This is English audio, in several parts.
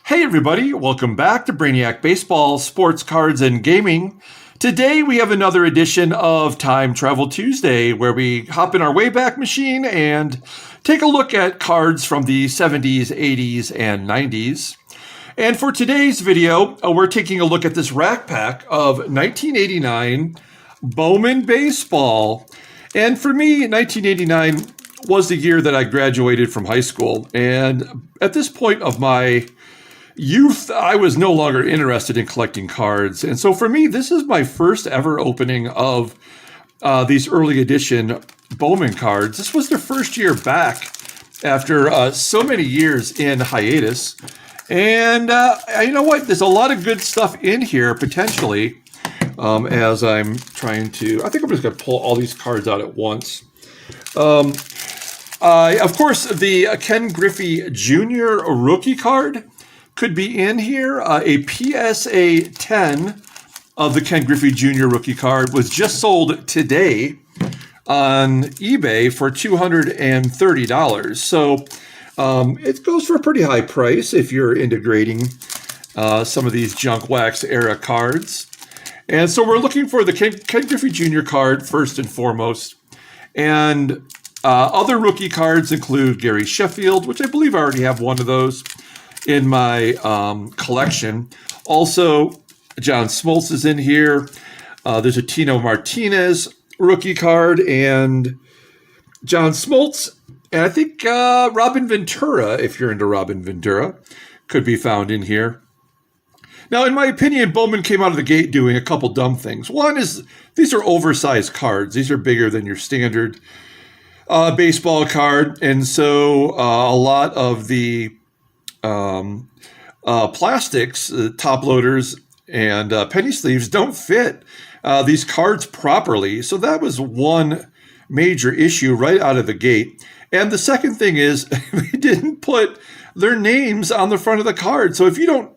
Hey everybody, welcome back to Brainiac Baseball, Sports, Cards, and Gaming. Today we have another edition of Time Travel Tuesday where we hop in our Wayback Machine and take a look at cards from the 70s, 80s, and 90s. And for today's video, we're taking a look at this rack pack of 1989 Bowman Baseball. And for me, 1989 was the year that I graduated from high school. And at this point of my youth, I was no longer interested in collecting cards. And so for me, this is my first ever opening of these early edition Bowman cards. This was their first year back after so many years in hiatus. And you know what? There's a lot of good stuff in here, potentially, as I'm trying to... I think I'm just going to pull all these cards out at once. Of course, the Ken Griffey Jr. rookie card could be in here. A PSA 10 of the Ken Griffey Jr. rookie card was just sold today on eBay for $230. So it goes for a pretty high price if you're into grading some of these junk wax era cards. And so we're looking for the Ken Griffey Jr. card first and foremost. And other rookie cards include Gary Sheffield, which I believe I already have one of those in my collection. Also, John Smoltz is in here. There's a Tino Martinez rookie card and John Smoltz. And I think Robin Ventura, if you're into Robin Ventura, could be found in here. Now, in my opinion, Bowman came out of the gate doing a couple dumb things. One is these are oversized cards. These are bigger than your standard baseball card. And so a lot of the plastics, top loaders, and penny sleeves don't fit these cards properly. So that was one major issue right out of the gate. And the second thing is they didn't put their names on the front of the card. So if you don't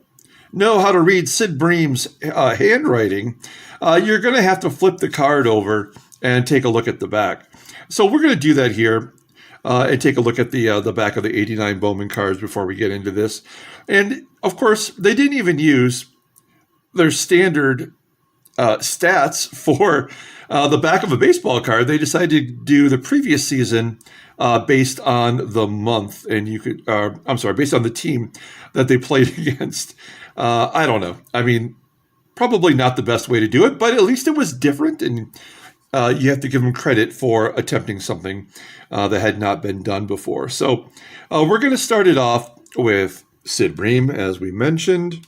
know how to read Sid Bream's handwriting, you're going to have to flip the card over and take a look at the back. So we're going to do that here. And take a look at the back of the 89 Bowman cards before we get into this. And, of course, they didn't even use their standard stats for the back of a baseball card. They decided to do the previous season based on the month. And you could, based on the team that they played against. I don't know. I mean, probably not the best way to do it, but at least it was different. And you have to give them credit for attempting something that had not been done before. So we're going to start it off with Sid Bream, as we mentioned.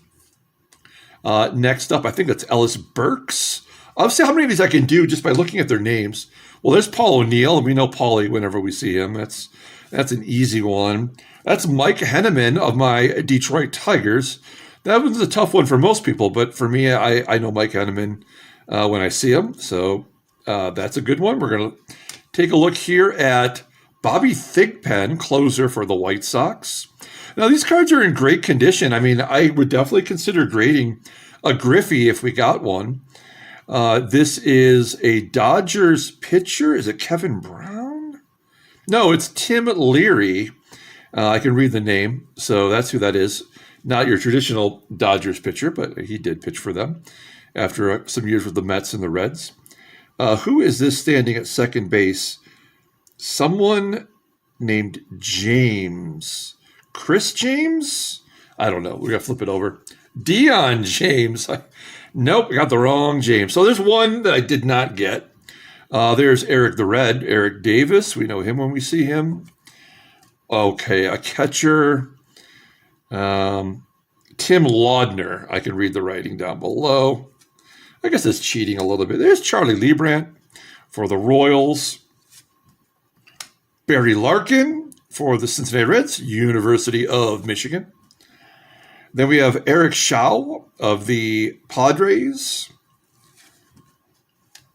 Next up, I think that's Ellis Burks. I'll see how many of these I can do just by looking at their names. Well, there's Paul O'Neill, and we know Paulie whenever we see him. That's an easy one. That's Mike Henneman of my Detroit Tigers. That was a tough one for most people, but for me, I know Mike Henneman when I see him. So that's a good one. We're going to take a look here at Bobby Thigpen, closer for the White Sox. Now, these cards are in great condition. I mean, I would definitely consider grading a Griffey if we got one. This is a Dodgers pitcher. Is it Kevin Brown? No, it's Tim Leary. I can read the name, so that's who that is. Not your traditional Dodgers pitcher, but he did pitch for them after some years with the Mets and the Reds. Who is this standing at second base? Someone named James. Chris James? I don't know. We're going to flip it over. Dion James. Nope, I got the wrong James. So there's one that I did not get. There's Eric the Red, Eric Davis. We know him when we see him. Okay, a catcher. Tim Laudner. I can read the writing down below. I guess it's cheating a little bit. There's Charlie Leibrandt for the Royals. Barry Larkin for the Cincinnati Reds, University of Michigan. Then we have Eric Shaw of the Padres.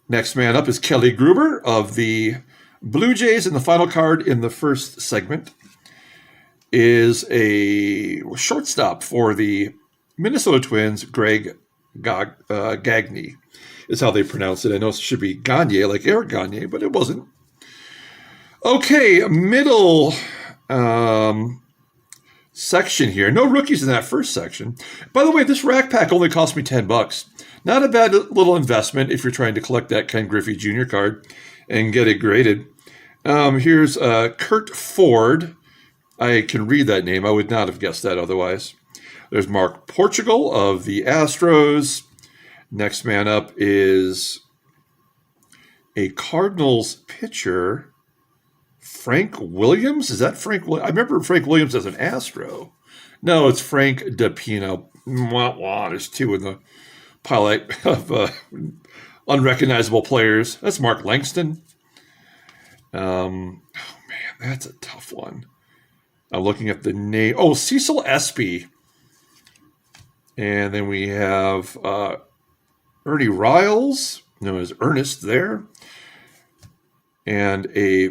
Next man up is Kelly Gruber of the Blue Jays. And the final card in the first segment is a shortstop for the Minnesota Twins, Greg Gagne is how they pronounce it. I know it should be Gagne, like Eric Gagne, but it wasn't. Okay, middle section here. No rookies in that first section. By the way, this rack pack only cost me $10. Not a bad little investment if you're trying to collect that Ken Griffey Jr. card and get it graded. Here's Kurt Ford. I can read that name. I would not have guessed that otherwise. There's Mark Portugal of the Astros. Next man up is a Cardinals pitcher, Frank Williams. Is that Frank? I remember Frank Williams as an Astro. No, it's Frank DePino. There's two in the pile of unrecognizable players. That's Mark Langston. Oh man, that's a tough one. I'm looking at the name. Oh, Cecil Espy. And then we have Ernie Riles, known as Ernest there. And a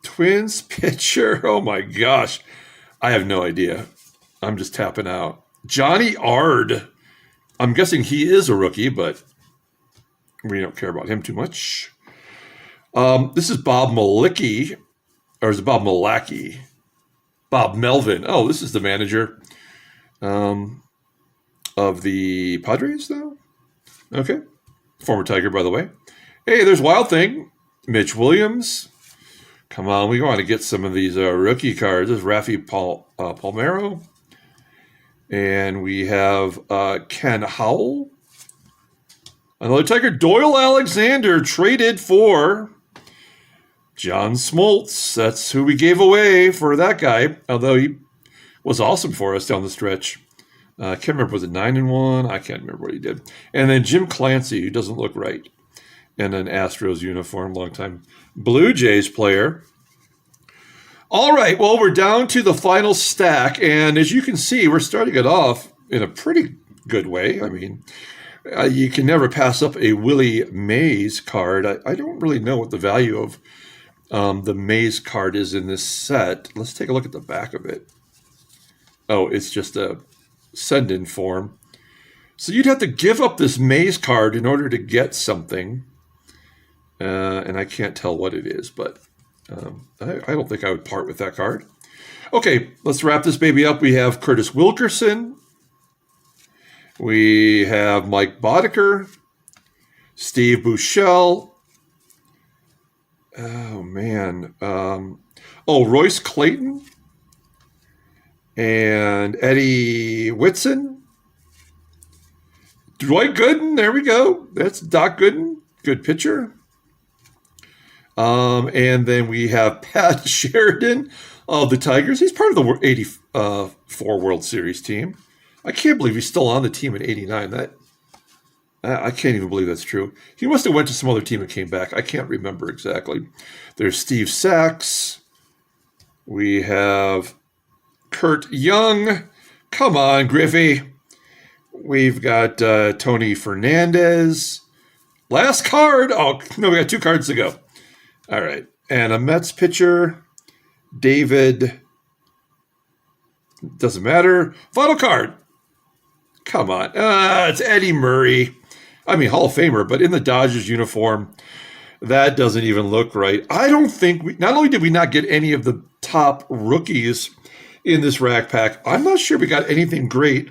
Twins pitcher. Oh my gosh. I have no idea. I'm just tapping out. Johnny Ard. I'm guessing he is a rookie, but we don't care about him too much. This is Bob Malicki. Or is it Bob Malacki? Bob Melvin. Oh, this is the manager of the Padres, though? Okay. Former Tiger, by the way. Hey, there's Wild Thing. Mitch Williams. Come on, we want to get some of these rookie cards. This is Rafi Palmeiro. And we have Ken Howell. Another Tiger. Doyle Alexander traded for John Smoltz. That's who we gave away for that guy, although he was awesome for us down the stretch. I can't remember, was it 9-1? I can't remember what he did. And then Jim Clancy, who doesn't look right, in an Astros uniform, long-time Blue Jays player. All right, well, we're down to the final stack, and as you can see, we're starting it off in a pretty good way. I mean, you can never pass up a Willie Mays card. I don't really know what the value of the Mays card is in this set. Let's take a look at the back of it. Oh, it's just a send-in form. So you'd have to give up this Mays card in order to get something. And I can't tell what it is, but I don't think I would part with that card. Okay, let's wrap this baby up. We have Curtis Wilkerson. We have Mike Boddicker. Steve Buechele. Oh, man. Royce Clayton. And Eddie Whitson. Dwight Gooden. There we go. That's Doc Gooden. Good pitcher. And then we have Pat Sheridan of the Tigers. He's part of the 84 World Series team. I can't believe he's still on the team in 89. I can't even believe that's true. He must have went to some other team and came back. I can't remember exactly. There's Steve Sachs. We have Kurt Young. Come on, Griffey. We've got Tony Fernandez. Last card. Oh, no, we got 2 cards to go. All right. And a Mets pitcher, David. Doesn't matter. Final card. Come on. It's Eddie Murray. I mean, Hall of Famer, but in the Dodgers uniform. That doesn't even look right. I don't think not only did we not get any of the top rookies in this rack pack, I'm not sure we got anything great